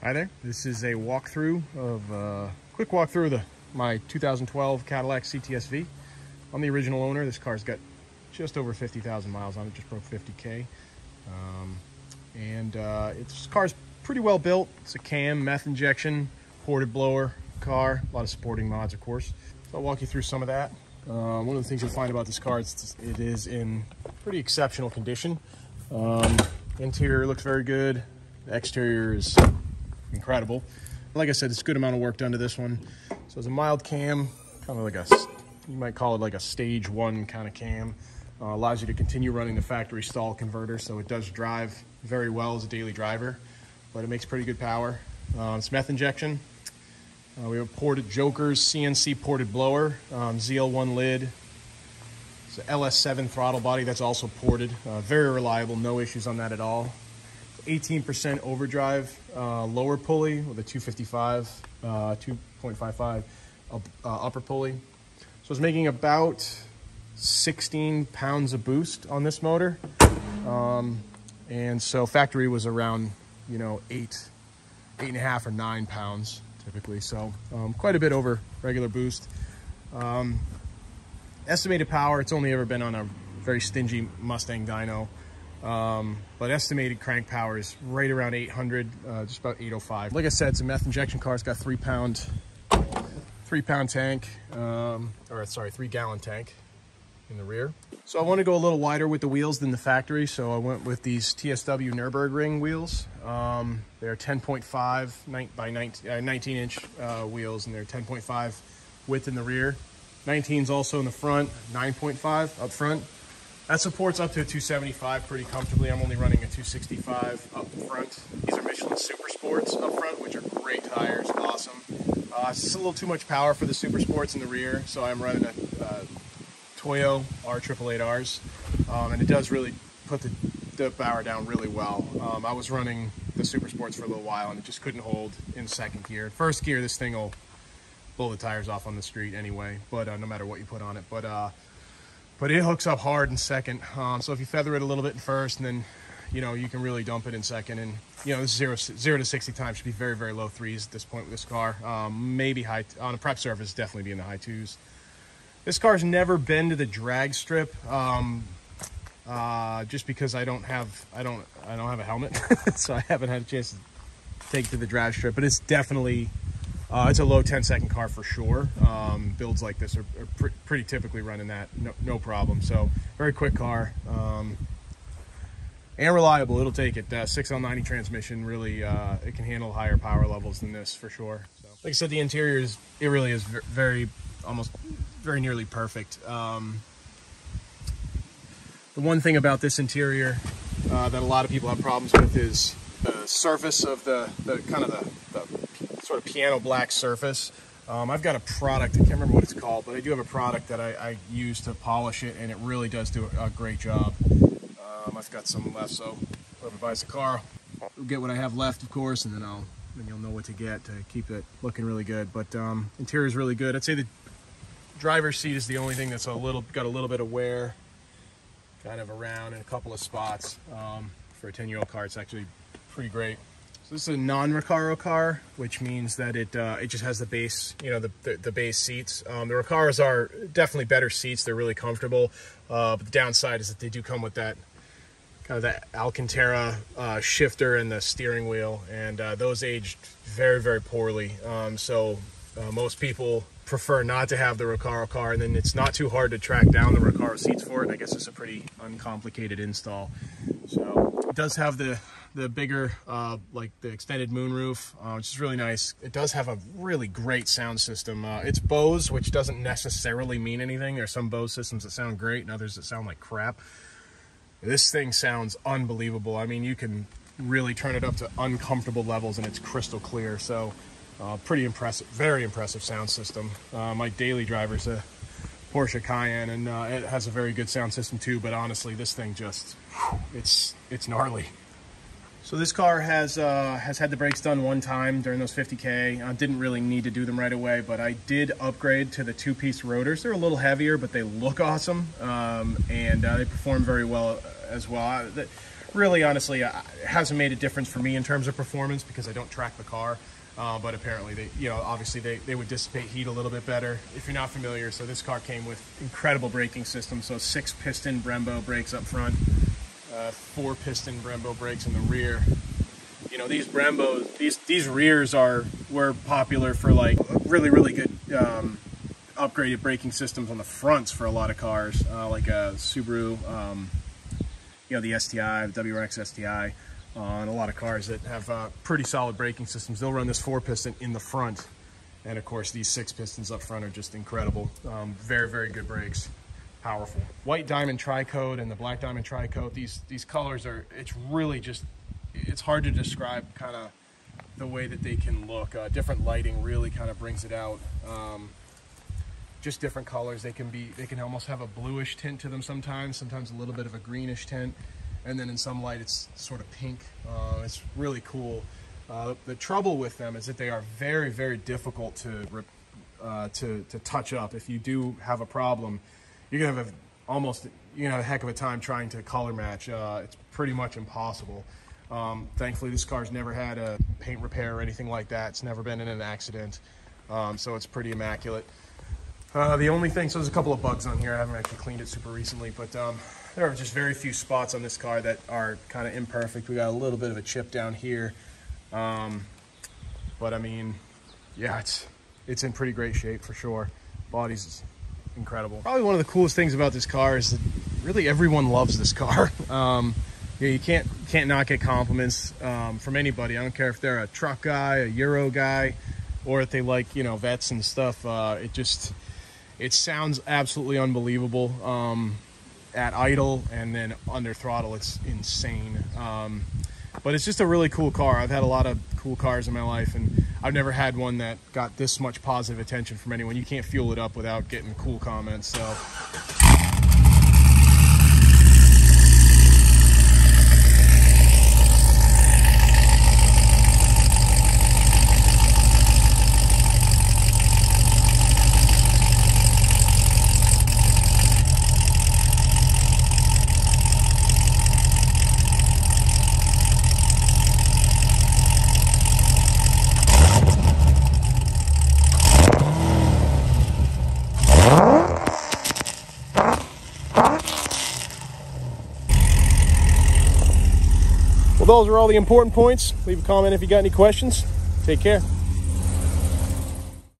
Hi there. This is a walkthrough of quick walkthrough of my 2012 Cadillac Cts-V. I'm the original owner. This car's got just over 50,000 miles on it, just broke 50K. This car's pretty well built. It's a cam, meth injection, ported blower car, a lot of supporting mods, of course. So I'll walk you through some of that. One of the things you'll find about this car is it is in pretty exceptional condition. Interior looks very good. The exterior is incredible. Like I said, it's a good amount of work done to this one. So it's a mild cam, kind of like you might call it like a stage 1 kind of cam. Allows you to continue running the factory stall converter, so it does drive very well as a daily driver, but it makes pretty good power. It's meth injection. We have ported Joker's CNC ported blower, ZL1 lid. It's an LS7 throttle body that's also ported. Very reliable, no issues on that at all. 18% overdrive lower pulley with a 255, 2.55 upper pulley. So it's making about 16 pounds of boost on this motor. And so factory was around, 8.5 or 9 pounds typically. So quite a bit over regular boost. Estimated power, it's only ever been on a very stingy Mustang dyno. But estimated crank power is right around 800, just about 805. Like I said, it's a meth injection car. It's got 3 pound tank, 3 gallon tank in the rear. So I want to go a little wider with the wheels than the factory. So I went with these TSW Nürburgring wheels. They're 10.5 by 19 inch wheels, and they're 10.5 width in the rear. 19 is also in the front, 9.5 up front. That supports up to a 275 pretty comfortably. I'm only running a 265 up front. These are Michelin Super Sports up front, which are great tires, awesome. It's just a little too much power for the Super Sports in the rear, so I'm running a Toyo R888Rs, and it does really put the power down really well. I was running the Super Sports for a little while, and it just couldn't hold in second gear. First gear, this thing will blow the tires off on the street anyway, but no matter what you put on it. But it hooks up hard in second. So if you feather it a little bit in first, and then, you can really dump it in second. And, this 0 to 60 time should be very, very low 3s at this point with this car. Maybe high, on a prep surface, definitely be in the high 2s. This car's never been to the drag strip, just because I don't have a helmet. So I haven't had a chance to take it to the drag strip, but it's definitely, it's a low 10-second car for sure. Builds like this are pretty typically running that, no problem. So very quick car, and reliable. It'll take it. 6L90 transmission, really, it can handle higher power levels than this for sure. So, like I said, the interior really is almost very nearly perfect. The one thing about this interior that a lot of people have problems with is the surface of the sort of piano black surface. I've got a product, I can't remember what it's called, but I do have a product that I use to polish it, and it really does do a great job. I've got some left, so whoever buys the car will get what I have left, of course, and then you'll know what to get to keep it looking really good. But interior is really good. I'd say the driver's seat is the only thing that's got a little bit of wear kind of around in a couple of spots. For a 10-year-old car, it's actually pretty great. So this is a non-Recaro car, which means that it just has the base, the base seats. The Recaros are definitely better seats. They're really comfortable. But the downside is that they do come with that kind of that Alcantara shifter and the steering wheel, and those aged very, very poorly. Most people prefer not to have the Recaro car, and then it's not too hard to track down the Recaro seats for it. And I guess it's a pretty uncomplicated install. So it does have the bigger, like the extended moonroof, which is really nice. It does have a really great sound system. It's Bose, which doesn't necessarily mean anything. There's some Bose systems that sound great and others that sound like crap. This thing sounds unbelievable. I mean, you can really turn it up to uncomfortable levels and it's crystal clear. So pretty impressive, very impressive sound system. My daily driver's a Porsche Cayenne, and it has a very good sound system too, but honestly, this thing just, it's gnarly. So this car has had the brakes done one time during those 50K. I didn't really need to do them right away, but I did upgrade to the 2-piece rotors. They're a little heavier, but they look awesome, and they perform very well as well. really, honestly, it hasn't made a difference for me in terms of performance because I don't track the car. But apparently, obviously they would dissipate heat a little bit better. If you're not familiar, so this car came with incredible braking system. So 6-piston Brembo brakes up front, 4-piston Brembo brakes in the rear. You know, these Brembos, these rears were popular for like really good upgraded braking systems on the fronts for a lot of cars, like a Subaru, you know, the STI, the WRX STI. And a lot of cars that have pretty solid braking systems, they'll run this 4-piston in the front, and of course these 6 pistons up front are just incredible. Very good brakes, powerful. White diamond tri-coat and the black diamond tri-coat, these colors are, it's really just, it's hard to describe kind of the way that they can look. Different lighting really kind of brings it out. Just different colors. They can almost have a bluish tint to them sometimes a little bit of a greenish tint. And then in some light it's sort of pink. It's really cool. The trouble with them is that they are very difficult to touch up. If you do have a problem, you're gonna have a heck of a time trying to color match. It's pretty much impossible. Thankfully this car's never had a paint repair or anything like that. It's never been in an accident, so it's pretty immaculate. The only thing, so there's a couple of bugs on here. I haven't actually cleaned it super recently, but there are just very few spots on this car that are kind of imperfect. We got a little bit of a chip down here, but I mean, yeah, it's in pretty great shape for sure. Body's incredible. Probably one of the coolest things about this car is that really everyone loves this car. Yeah, you can't not get compliments from anybody. I don't care if they're a truck guy, a Euro guy, or if they like, you know, vets and stuff. It sounds absolutely unbelievable at idle, and then under throttle it's insane. But it's just a really cool car. I've had a lot of cool cars in my life, and I've never had one that got this much positive attention from anyone. You can't fuel it up without getting cool comments. So those are all the important points. Leave a comment if you got any questions. Take care.